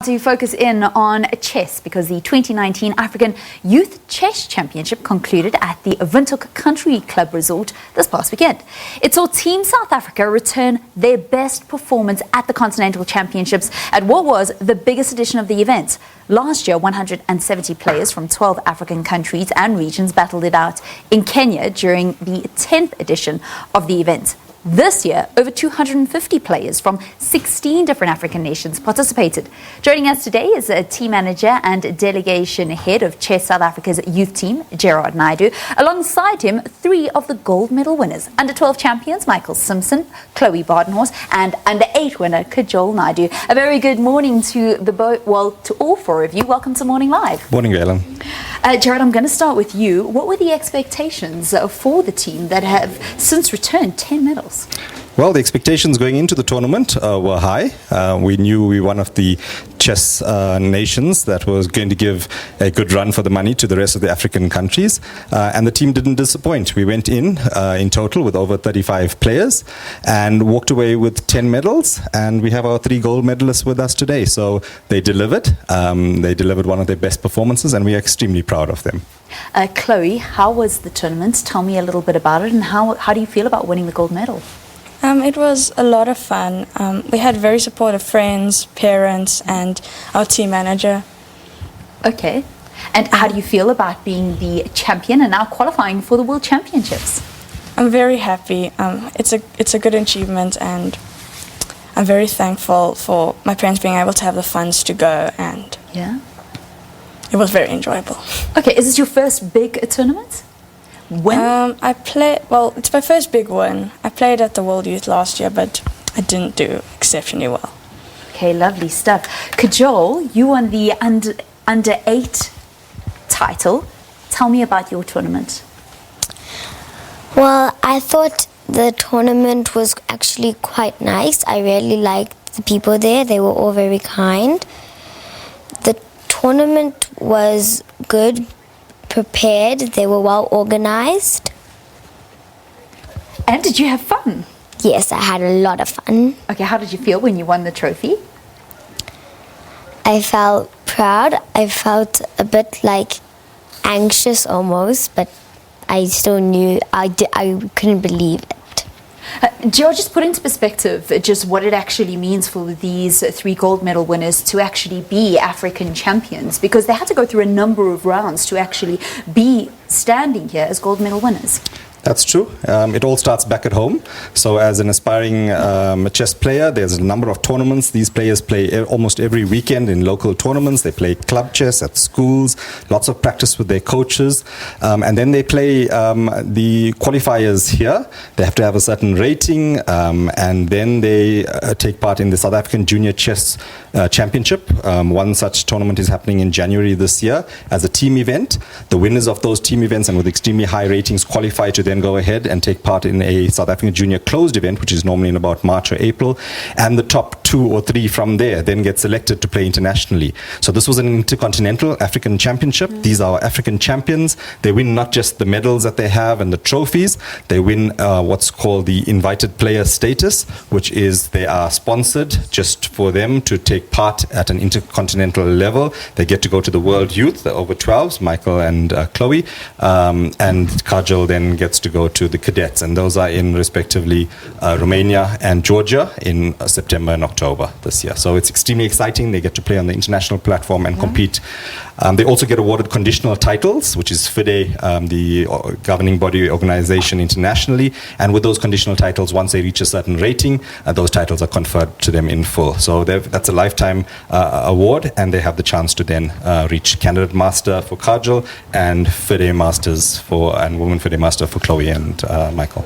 To focus in on chess because the 2019 African Youth Chess Championship concluded at the Windhoek Country Club Resort this past weekend. It saw Team South Africa return their best performance at the Continental Championships at what was the biggest edition of the event. Last year, 170 players from 12 African countries and regions battled it out in Kenya during the 10th edition of the event. This year, over 250 players from 16 different African nations participated. Joining us today is a team manager and delegation head of Chess South Africa's youth team, Gerard Naidoo. Alongside him, three of the gold medal winners, under-12 champions Simpson, Chloe Badenhorst, and under-8 winner Kajol Naidoo. A very good morning to to all four of you. Welcome to Morning Live. Morning, Galen. Gerard, I'm going to start with you. What were the expectations for the team that have since returned 10 medals? Well, the expectations going into the tournament were high. We knew we were one of the chess nations that was going to give a good run for the money to the rest of the African countries. And the team didn't disappoint. We went in total with over 35 players and walked away with 10 medals. And we have our 3 gold medalists with us today. So they delivered. They delivered one of their best performances, and we are extremely proud of them. Chloe, how was the tournament? Tell me a little bit about it, and how do you feel about winning the gold medal? It was a lot of fun. We had very supportive friends, parents, and our team manager. Okay. And how do you feel about being the champion and now qualifying for the World Championships? I'm very happy. It's a good achievement, and I'm very thankful for my parents being able to have the funds to go, and it was very enjoyable. Okay, is this your first big tournament? When? It's my first big one. I played at the World Youth last year, but I didn't do exceptionally well. Okay, lovely stuff. Kajol, you won the under 8 title. Tell me about your tournament. Well, I thought the tournament was actually quite nice. I really liked the people there. They were all very kind. The tournament was good, prepared, they were well organized. And did you have fun? Yes, I had a lot of fun. Okay, how did you feel when you won the trophy? I felt proud. I felt a bit anxious almost, but I still knew I couldn't believe it. Gerard, just put into perspective just what it actually means for these 3 gold medal winners to actually be African champions, because they had to go through a number of rounds to actually be standing here as gold medal winners. That's true. It all starts back at home. So as an aspiring chess player, there's a number of tournaments. These players play almost every weekend in local tournaments. They play club chess at schools, lots of practice with their coaches. And then they play the qualifiers here. They have to have a certain rating. And then they take part in the South African Junior Chess Championship. One such tournament is happening in January this year as a team event. The winners of those team events and with extremely high ratings qualify to then go ahead and take part in a South African Junior closed event, which is normally in about March or April, and the top 2 or 3 from there then get selected to play internationally. So this was an intercontinental African championship. These are African champions. They win not just the medals that they have and the trophies, they win what's called the invited player status, which is they are sponsored just for them to take part at an intercontinental level. They get to go to the World Youth, the over 12s, Michael and Chloe, and Kajol then gets to go to the cadets, and those are in respectively Romania and Georgia in September and October this year. So it's extremely exciting. They get to play on the international platform and compete. They also get awarded conditional titles, which is FIDE, the governing body organization internationally, and with those conditional titles, once they reach a certain rating, those titles are conferred to them in full. So that's a lifetime award, and they have the chance to then reach candidate master for Kajol and FIDE masters and women FIDE master for Chloe and Michael.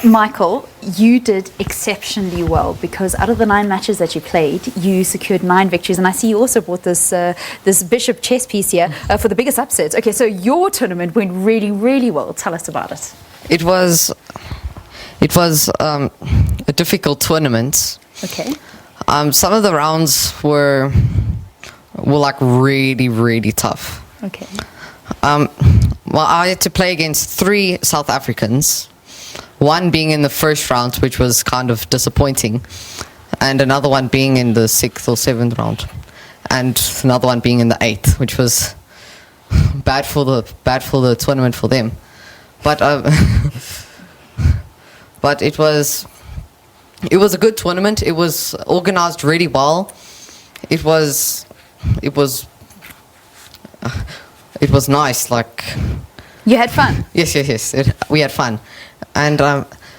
Michael, you did exceptionally well because out of the 9 matches that you played, you secured 9 victories, and I see you also brought this Bishop chess piece here for the biggest upsets. Okay, so your tournament went really, really well. Tell us about it. It was a difficult tournament. Okay. Some of the rounds were really, really tough. Okay. Well, I had to play against 3 South Africans, one being in the first round, which was kind of disappointing, and another one being in the 6th or 7th round. and another one being in the 8th, which was bad for the tournament for them. But but it was a good tournament. It was organized really well. It was nice. Like, you had fun. Yes. We had fun, and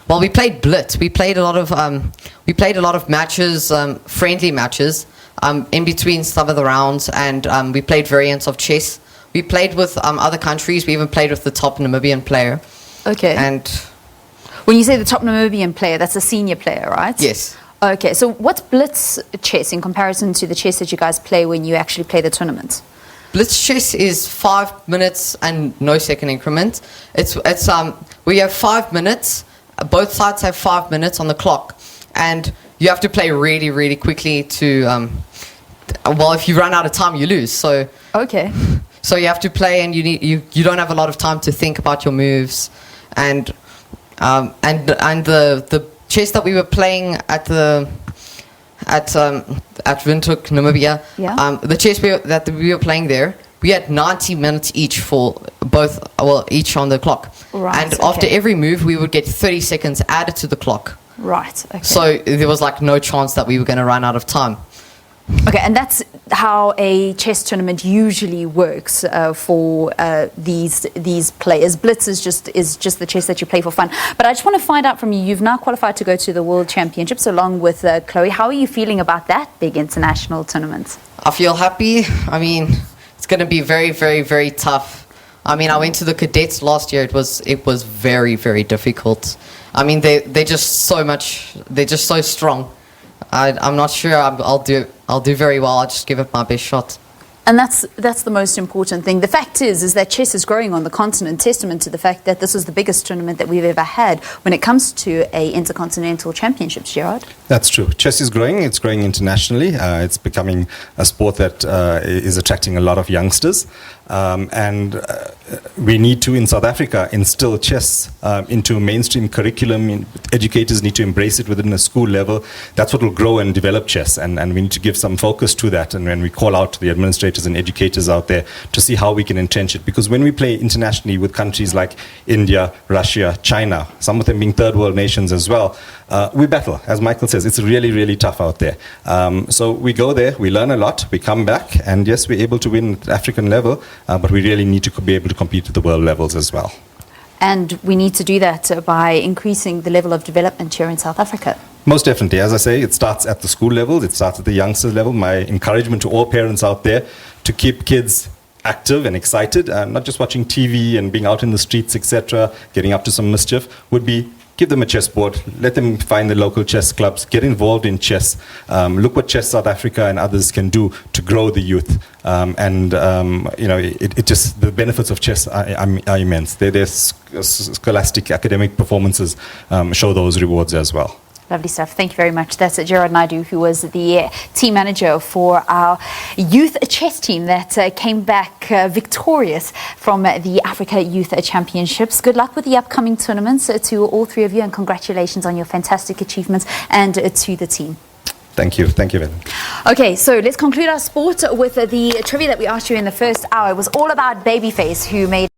well, we played blitz. We played a lot of matches, friendly matches, in between some of the rounds, and we played variants of chess. We played with other countries. We even played with the top Namibian player. Okay. And when you say the top Namibian player, that's a senior player, right? Yes. Okay, so what's blitz chess in comparison to the chess that you guys play when you actually play the tournament? Blitz chess is 5 minutes and no second increment. It's we have 5 minutes. Both sides have 5 minutes on the clock, and you have to play really, really quickly to. Well, if you run out of time, you lose. So. Okay. So you have to play, and you don't have a lot of time to think about your moves, and the chess that we were playing at Windhoek, Namibia, the chess that we were playing there, we had 90 minutes each for both, well, each on the clock. Right. And after every move, we would get 30 seconds added to the clock. Right. Okay. So there was like no chance that we were going to run out of time. Okay, and that's how a chess tournament usually works for these players. Blitz is just the chess that you play for fun. But I just want to find out from you. You've now qualified to go to the World Championships along with Chloe. How are you feeling about that big international tournament? I feel happy. I mean, it's going to be very, very, very tough. I mean, I went to the cadets last year. It was very, very difficult. I mean, they're just so strong. I'm not sure I'll do very well. I'll just give it my best shot. And that's the most important thing. The fact is that chess is growing on the continent, testament to the fact that this is the biggest tournament that we've ever had when it comes to a intercontinental championships, Gerard. That's true. Chess is growing. It's growing internationally. It's becoming a sport that is attracting a lot of youngsters. And we need to, in South Africa, instill chess into a mainstream curriculum. Educators need to embrace it within a school level. That's what will grow and develop chess. And we need to give some focus to that. And when we call out to the administrators and educators out there to see how we can entrench it. Because when we play internationally with countries like India, Russia, China, some of them being third world nations as well, we battle. As Michael says, it's really, really tough out there. So we go there, we learn a lot, we come back, and yes, we're able to win at African level, but we really need to be able to compete at the world levels as well. And we need to do that by increasing the level of development here in South Africa. Most definitely. As I say, it starts at the school level, it starts at the youngsters level. My encouragement to all parents out there to keep kids active and excited, not just watching TV and being out in the streets, etc., getting up to some mischief, would be give them a chessboard, let them find the local chess clubs, get involved in chess, look what Chess South Africa and others can do to grow the youth. It just, the benefits of chess are immense. Their scholastic academic performances show those rewards as well. Lovely stuff. Thank you very much. That's Gerard Naidoo, who was the team manager for our youth chess team that came back victorious from the Africa Youth Championships. Good luck with the upcoming tournaments to all three of you, and congratulations on your fantastic achievements and to the team. Thank you. Thank you, Velen. Okay, so let's conclude our sport with the trivia that we asked you in the first hour. It was all about Babyface, who made